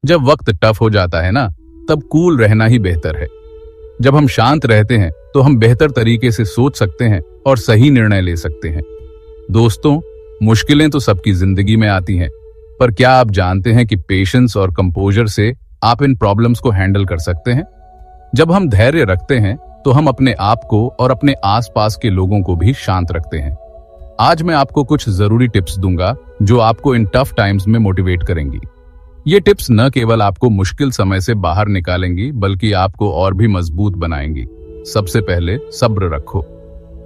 जब वक्त टफ हो जाता है ना, तब कूल रहना ही बेहतर है। जब हम शांत रहते हैं तो हम बेहतर तरीके से सोच सकते हैं और सही निर्णय ले सकते हैं। दोस्तों, मुश्किलें तो सबकी जिंदगी में आती हैं, पर क्या आप जानते हैं कि पेशेंस और कंपोजर से आप इन प्रॉब्लम्स को हैंडल कर सकते हैं? जब हम धैर्य रखते हैं तो हम अपने आप को और अपने आसपास के लोगों को भी शांत रखते हैं। आज मैं आपको कुछ जरूरी टिप्स दूंगा जो आपको इन टफ टाइम्स में मोटिवेट करेंगी। ये टिप्स न केवल आपको मुश्किल समय से बाहर निकालेंगी, बल्कि आपको और भी मजबूत बनाएंगी। सबसे पहले, सब्र रखो।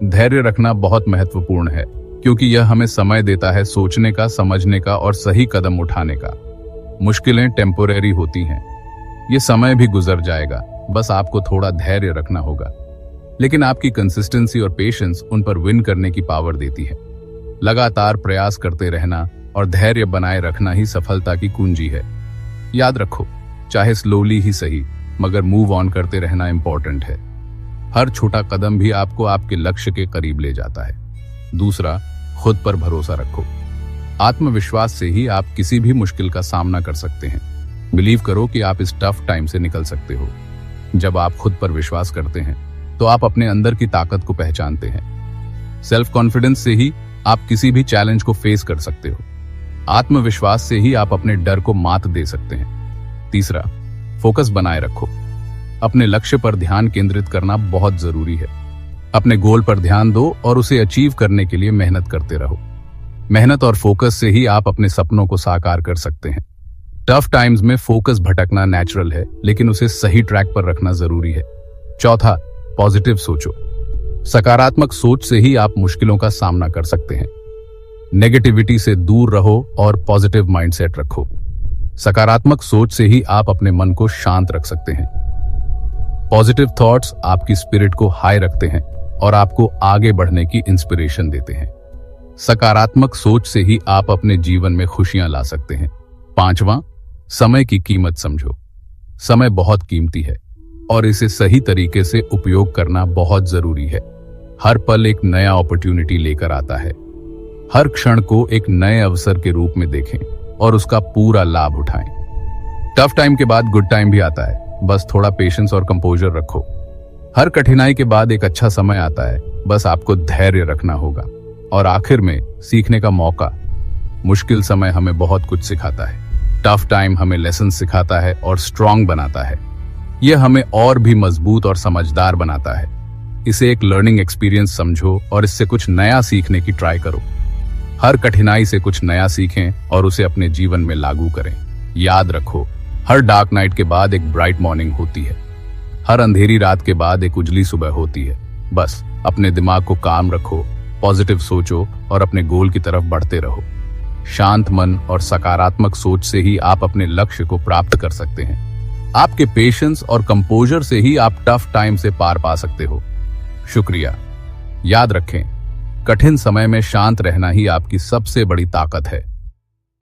धैर्य रखना बहुत महत्वपूर्ण है, क्योंकि यह हमें समय देता है सोचने का, समझने का और सही कदम उठाने का। मुश्किलें टेम्पोरेरी होती हैं, ये समय भी गुजर जाएगा, बस आपको थोड़ा धैर्य रखना होगा। लेकिन आपकी कंसिस्टेंसी और पेशेंस उन पर विन करने की पावर देती है। लगातार प्रयास करते रहना और धैर्य बनाए रखना ही सफलता की कुंजी है। याद रखो, चाहे स्लोली ही सही, मगर मूव ऑन करते रहना इंपॉर्टेंट है। हर छोटा कदम भी आपको आपके लक्ष्य के करीब ले जाता है। दूसरा, खुद पर भरोसा रखो। आत्मविश्वास से ही आप किसी भी मुश्किल का सामना कर सकते हैं। बिलीव करो कि आप इस टफ टाइम से निकल सकते हो। जब आप खुद पर विश्वास करते हैं तो आप अपने अंदर की ताकत को पहचानते हैं। सेल्फ कॉन्फिडेंस से ही आप किसी भी चैलेंज को फेस कर सकते हो। आत्मविश्वास से ही आप अपने डर को मात दे सकते हैं। तीसरा, फोकस बनाए रखो। अपने लक्ष्य पर ध्यान केंद्रित करना बहुत जरूरी है। अपने गोल पर ध्यान दो और उसे अचीव करने के लिए मेहनत करते रहो। मेहनत और फोकस से ही आप अपने सपनों को साकार कर सकते हैं। टफ टाइम्स में फोकस भटकना नेचुरल है, लेकिन उसे सही ट्रैक पर रखना जरूरी है। चौथा, पॉजिटिव सोचो। सकारात्मक सोच से ही आप मुश्किलों का सामना कर सकते हैं। नेगेटिविटी से दूर रहो और पॉजिटिव माइंडसेट रखो। सकारात्मक सोच से ही आप अपने मन को शांत रख सकते हैं। पॉजिटिव थॉट्स आपकी स्पिरिट को हाई रखते हैं और आपको आगे बढ़ने की इंस्पिरेशन देते हैं। सकारात्मक सोच से ही आप अपने जीवन में खुशियां ला सकते हैं। पांचवां, समय की कीमत समझो। समय बहुत कीमती है और इसे सही तरीके से उपयोग करना बहुत जरूरी है। हर पल एक नया अपॉर्चुनिटी लेकर आता है। हर क्षण को एक नए अवसर के रूप में देखें और उसका पूरा लाभ उठाएं। टफ टाइम के बाद गुड टाइम भी आता है, बस थोड़ा पेशेंस और कंपोजर रखो। हर कठिनाई के बाद एक अच्छा समय आता है, बस आपको धैर्य रखना होगा। और आखिर में, सीखने का मौका। मुश्किल समय हमें बहुत कुछ सिखाता है। टफ टाइम हमें लेसन सिखाता है और स्ट्रांग बनाता है। यह हमें और भी मजबूत और समझदार बनाता है। इसे एक लर्निंग एक्सपीरियंस समझो और इससे कुछ नया सीखने की ट्राई करो। हर कठिनाई से कुछ नया सीखें और उसे अपने जीवन में लागू करें। याद रखो, हर डार्क नाइट के बाद एक ब्राइट मॉर्निंग होती है। हर अंधेरी रात के बाद एक उजली सुबह होती है। बस अपने दिमाग को काम रखो, पॉजिटिव सोचो और अपने गोल की तरफ बढ़ते रहो। शांत मन और सकारात्मक सोच से ही आप अपने लक्ष्य को प्राप्त कर सकते हैं। आपके पेशेंस और कंपोजर से ही आप टफ टाइम से पार पा सकते हो। शुक्रिया। याद रखें, कठिन समय में शांत रहना ही आपकी सबसे बड़ी ताकत है।